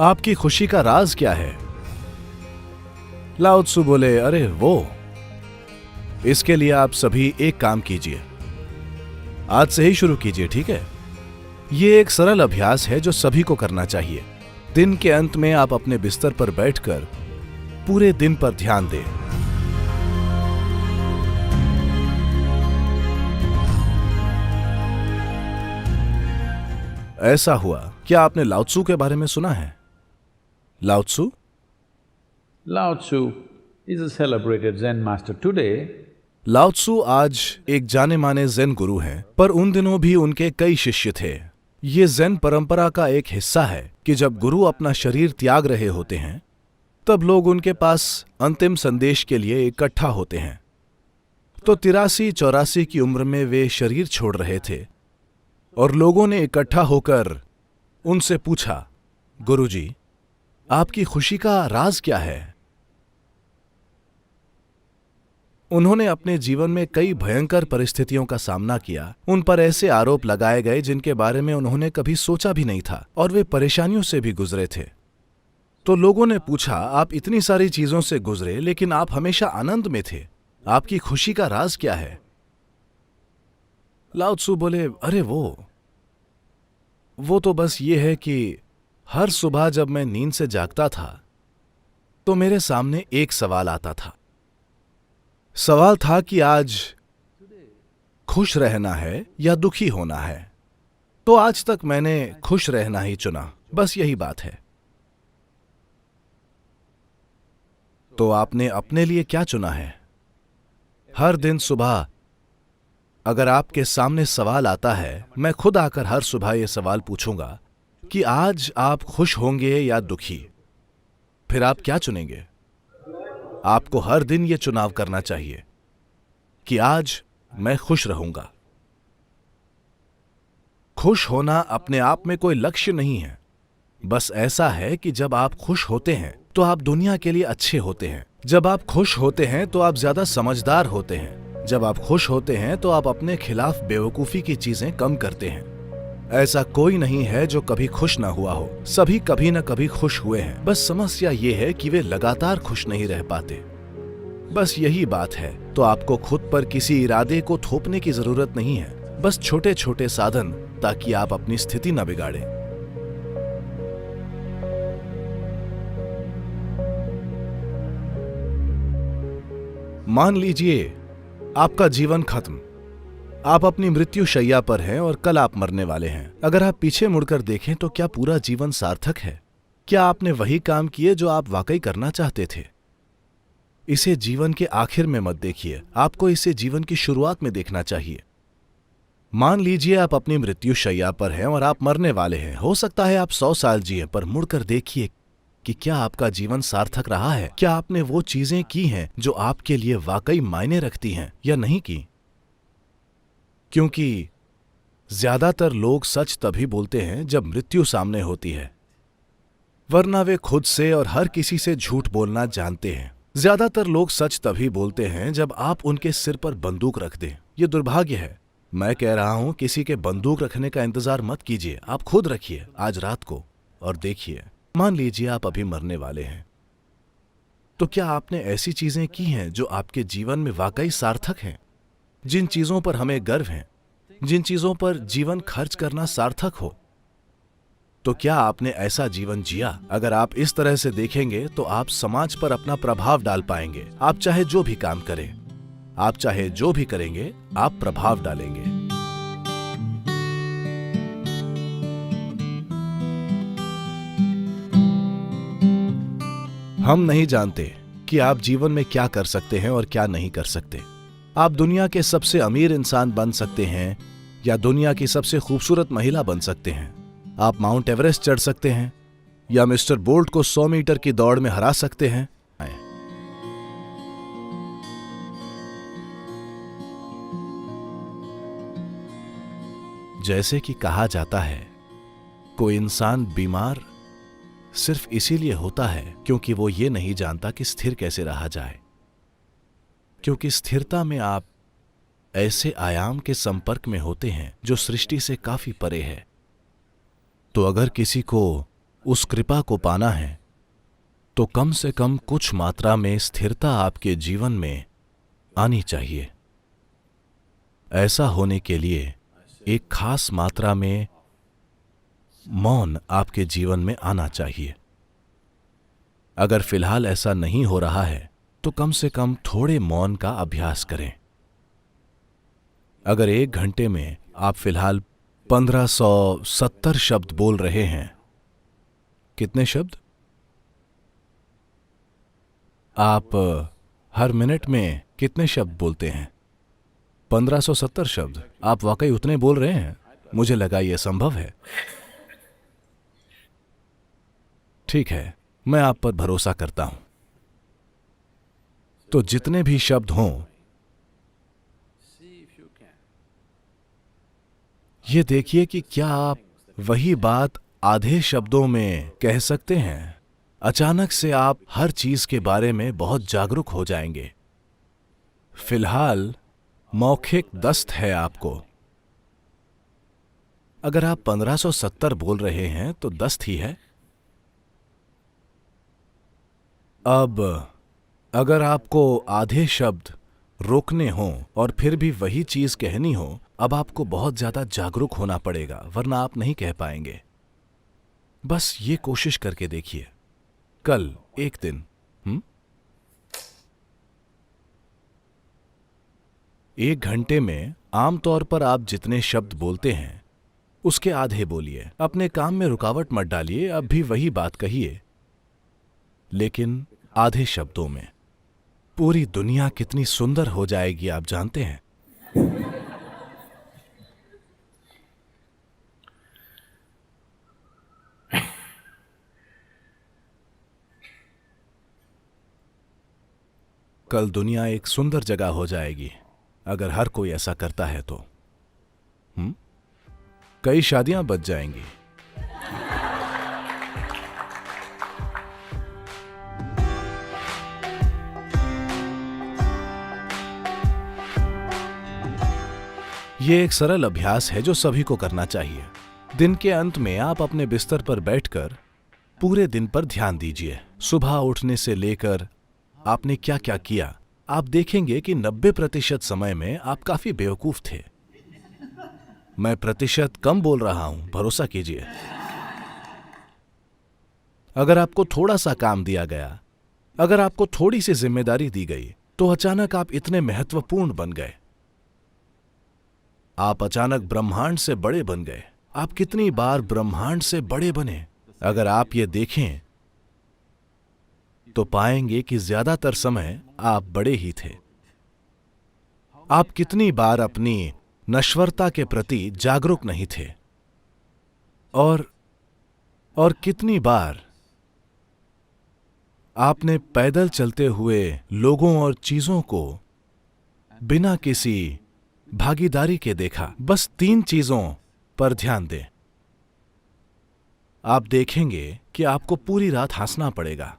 आपकी खुशी का राज क्या है? लाओ त्सु बोले, अरे वो, इसके लिए आप सभी एक काम कीजिए, आज से ही शुरू कीजिए, ठीक है? ये एक सरल अभ्यास है जो सभी को करना चाहिए। दिन के अंत में आप अपने बिस्तर पर बैठकर पूरे दिन पर ध्यान दें। ऐसा हुआ, क्या आपने लाओ त्सु के बारे में सुना है? लाओ Tzu? Lao Tzu is a celebrated Zen master today. लाओ त्सु आज एक जाने माने ज़ेन गुरु हैं, पर उन दिनों भी उनके कई शिष्य थे। ये ज़ेन परंपरा का एक हिस्सा है कि जब गुरु अपना शरीर त्याग रहे होते हैं, तब लोग उनके पास अंतिम संदेश के लिए इकट्ठा होते हैं। तो 83-84 की उम्र में वे शरीर छोड़ रहे थे और लोगों ने इकट्ठा होकर उनसे पूछा, गुरुजी, आपकी खुशी का राज क्या है? उन्होंने अपने जीवन में कई भयंकर परिस्थितियों का सामना किया। उन पर ऐसे आरोप लगाए गए जिनके बारे में उन्होंने कभी सोचा भी नहीं था और वे परेशानियों से भी गुजरे थे। तो लोगों ने पूछा, आप इतनी सारी चीजों से गुजरे लेकिन आप हमेशा आनंद में थे, आपकी खुशी का राज क्या है? लाओ त्सु बोले, अरे वो तो बस ये है कि हर सुबह जब मैं नींद से जागता था तो मेरे सामने एक सवाल आता था। सवाल था कि आज खुश रहना है या दुखी होना है। तो आज तक मैंने खुश रहना ही चुना, बस यही बात है। तो आपने अपने लिए क्या चुना है? हर दिन सुबह अगर आपके सामने सवाल आता है, मैं खुद आकर हर सुबह यह सवाल पूछूंगा कि आज आप खुश होंगे या दुखी, फिर आप क्या चुनेंगे? आपको हर दिन यह चुनाव करना चाहिए कि आज मैं खुश रहूंगा। खुश होना अपने आप में कोई लक्ष्य नहीं है, बस ऐसा है कि जब आप खुश होते हैं तो आप दुनिया के लिए अच्छे होते हैं। जब आप खुश होते हैं तो आप ज्यादा समझदार होते हैं। जब आप खुश होते हैं तो आप अपने खिलाफ बेवकूफी की चीजें कम करते हैं। ऐसा कोई नहीं है जो कभी खुश ना हुआ हो, सभी कभी न कभी खुश हुए हैं। बस समस्या ये है कि वे लगातार खुश नहीं रह पाते। बस यही बात है। तो आपको खुद पर किसी इरादे को थोपने की जरूरत नहीं है, बस छोटे छोटे साधन, ताकि आप अपनी स्थिति न बिगाड़ें। मान लीजिए आपका जीवन खत्म, आप अपनी मृत्यु शैया पर हैं और कल आप मरने वाले हैं। अगर आप पीछे मुड़कर देखें तो क्या पूरा जीवन सार्थक है? क्या आपने वही काम किए जो आप वाकई करना चाहते थे? इसे जीवन के आखिर में मत देखिए, आपको इसे जीवन की शुरुआत में देखना चाहिए। मान लीजिए आप अपनी मृत्यु शैया पर हैं और आप मरने वाले हैं। हो सकता है आप 100 साल जिए, पर मुड़कर देखिए कि क्या आपका जीवन सार्थक रहा है? क्या आपने वो चीजें की हैं जो आपके लिए वाकई मायने रखती हैं या नहीं की? क्योंकि ज्यादातर लोग सच तभी बोलते हैं जब मृत्यु सामने होती है, वरना वे खुद से और हर किसी से झूठ बोलना जानते हैं। ज्यादातर लोग सच तभी बोलते हैं जब आप उनके सिर पर बंदूक रख दें। यह दुर्भाग्य है। मैं कह रहा हूं, किसी के बंदूक रखने का इंतजार मत कीजिए, आप खुद रखिए आज रात को और देखिए। मान लीजिए आप अभी मरने वाले हैं, तो क्या आपने ऐसी चीजें की हैं जो आपके जीवन में वाकई सार्थक हैं? जिन चीजों पर हमें गर्व है, जिन चीजों पर जीवन खर्च करना सार्थक हो, तो क्या आपने ऐसा जीवन जिया? अगर आप इस तरह से देखेंगे तो आप समाज पर अपना प्रभाव डाल पाएंगे। आप चाहे जो भी काम करें, आप चाहे जो भी करेंगे, आप प्रभाव डालेंगे। हम नहीं जानते कि आप जीवन में क्या कर सकते हैं और क्या नहीं कर सकते। आप दुनिया के सबसे अमीर इंसान बन सकते हैं या दुनिया की सबसे खूबसूरत महिला बन सकते हैं। आप माउंट एवरेस्ट चढ़ सकते हैं या मिस्टर बोल्ट को 100 मीटर की दौड़ में हरा सकते हैं। जैसे कि कहा जाता है, कोई इंसान बीमार सिर्फ इसीलिए होता है क्योंकि वो ये नहीं जानता कि स्थिर कैसे रहा जाए। क्योंकि स्थिरता में आप ऐसे आयाम के संपर्क में होते हैं जो सृष्टि से काफी परे है। तो अगर किसी को उस कृपा को पाना है तो कम से कम कुछ मात्रा में स्थिरता आपके जीवन में आनी चाहिए। ऐसा होने के लिए एक खास मात्रा में मौन आपके जीवन में आना चाहिए। अगर फिलहाल ऐसा नहीं हो रहा है तो कम से कम थोड़े मौन का अभ्यास करें। अगर 1 घंटे में आप फिलहाल 1570 शब्द बोल रहे हैं, कितने शब्द? आप हर मिनट में कितने शब्द बोलते हैं? 1570 शब्द। आप वाकई उतने बोल रहे हैं? मुझे लगा यह संभव है। ठीक है, मैं आप पर भरोसा करता हूं। तो जितने भी शब्द हों, ये देखिए कि क्या आप वही बात आधे शब्दों में कह सकते हैं। अचानक से आप हर चीज के बारे में बहुत जागरूक हो जाएंगे। फिलहाल मौखिक दस्त है आपको। अगर आप 1570 बोल रहे हैं तो दस्त ही है। अब अगर आपको आधे शब्द रोकने हों और फिर भी वही चीज कहनी हो, अब आपको बहुत ज्यादा जागरूक होना पड़ेगा, वरना आप नहीं कह पाएंगे। बस ये कोशिश करके देखिए। कल एक दिन 1 घंटे में आमतौर पर आप जितने शब्द बोलते हैं उसके आधे बोलिए। अपने काम में रुकावट मत डालिए, अब भी वही बात कहिए, लेकिन आधे शब्दों में। पूरी दुनिया कितनी सुंदर हो जाएगी, आप जानते हैं। कल दुनिया एक सुंदर जगह हो जाएगी अगर हर कोई ऐसा करता है तो। कई शादियां बच जाएंगी। ये एक सरल अभ्यास है जो सभी को करना चाहिए। दिन के अंत में आप अपने बिस्तर पर बैठकर पूरे दिन पर ध्यान दीजिए। सुबह उठने से लेकर आपने क्या क्या किया। आप देखेंगे कि 90% समय में आप काफी बेवकूफ थे। मैं प्रतिशत कम बोल रहा हूं, भरोसा कीजिए। अगर आपको थोड़ा सा काम दिया गया, अगर आपको थोड़ी सी जिम्मेदारी दी गई, तो अचानक आप इतने महत्वपूर्ण बन गए। आप अचानक ब्रह्मांड से बड़े बन गए। आप कितनी बार ब्रह्मांड से बड़े बने? अगर आप ये देखें तो पाएंगे कि ज्यादातर समय आप बड़े ही थे। आप कितनी बार अपनी नश्वरता के प्रति जागरूक नहीं थे, और कितनी बार आपने पैदल चलते हुए लोगों और चीजों को बिना किसी भागीदारी के देखा। बस 3 चीजों पर ध्यान दें। आप देखेंगे कि आपको पूरी रात हंसना पड़ेगा।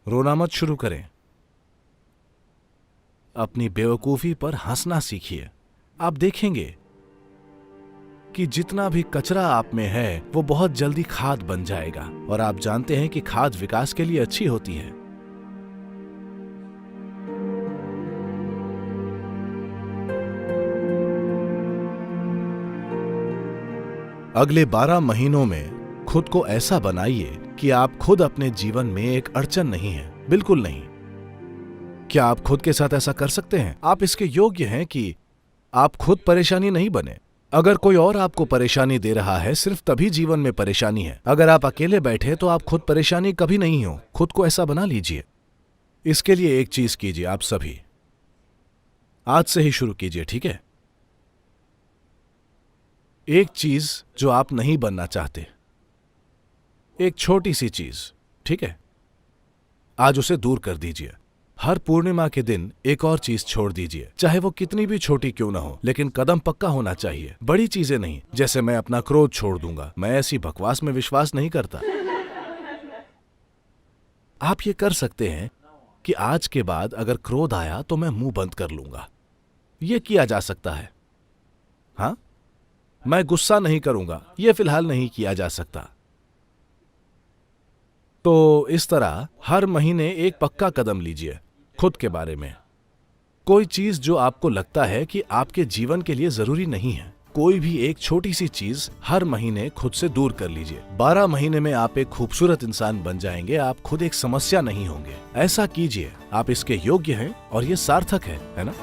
रोना मत शुरू करें। अपनी बेवकूफी पर हंसना सीखिए। आप देखेंगे कि जितना भी कचरा आप में है वो बहुत जल्दी खाद बन जाएगा। और आप जानते हैं कि खाद विकास के लिए अच्छी होती है। अगले 12 महीनों में खुद को ऐसा बनाइए कि आप खुद अपने जीवन में एक अड़चन नहीं है, बिल्कुल नहीं। क्या आप खुद के साथ ऐसा कर सकते हैं? आप इसके योग्य हैं कि आप खुद परेशानी नहीं बने। अगर कोई और आपको परेशानी दे रहा है, सिर्फ तभी जीवन में परेशानी है। अगर आप अकेले बैठे तो आप खुद परेशानी कभी नहीं हो। खुद को ऐसा बना लीजिए। इसके लिए एक चीज कीजिए, आप सभी आज से ही शुरू कीजिए, ठीक है? एक चीज जो आप नहीं बनना चाहते, एक छोटी सी चीज, ठीक है? आज उसे दूर कर दीजिए। हर पूर्णिमा के दिन एक और चीज छोड़ दीजिए, चाहे वो कितनी भी छोटी क्यों ना हो, लेकिन कदम पक्का होना चाहिए। बड़ी चीजें नहीं, जैसे मैं अपना क्रोध छोड़ दूंगा। मैं ऐसी बकवास में विश्वास नहीं करता। आप ये कर सकते हैं कि आज के बाद अगर क्रोध आया तो मैं मुंह बंद कर लूंगा। यह किया जा सकता है। हाँ, मैं गुस्सा नहीं करूंगा, यह फिलहाल नहीं किया जा सकता। तो इस तरह हर महीने एक पक्का कदम लीजिए खुद के बारे में। कोई चीज जो आपको लगता है कि आपके जीवन के लिए जरूरी नहीं है, कोई भी एक छोटी सी चीज हर महीने खुद से दूर कर लीजिए। 12 महीने में आप एक खूबसूरत इंसान बन जाएंगे, आप खुद एक समस्या नहीं होंगे। ऐसा कीजिए, आप इसके योग्य हैं और ये सार्थक है ना?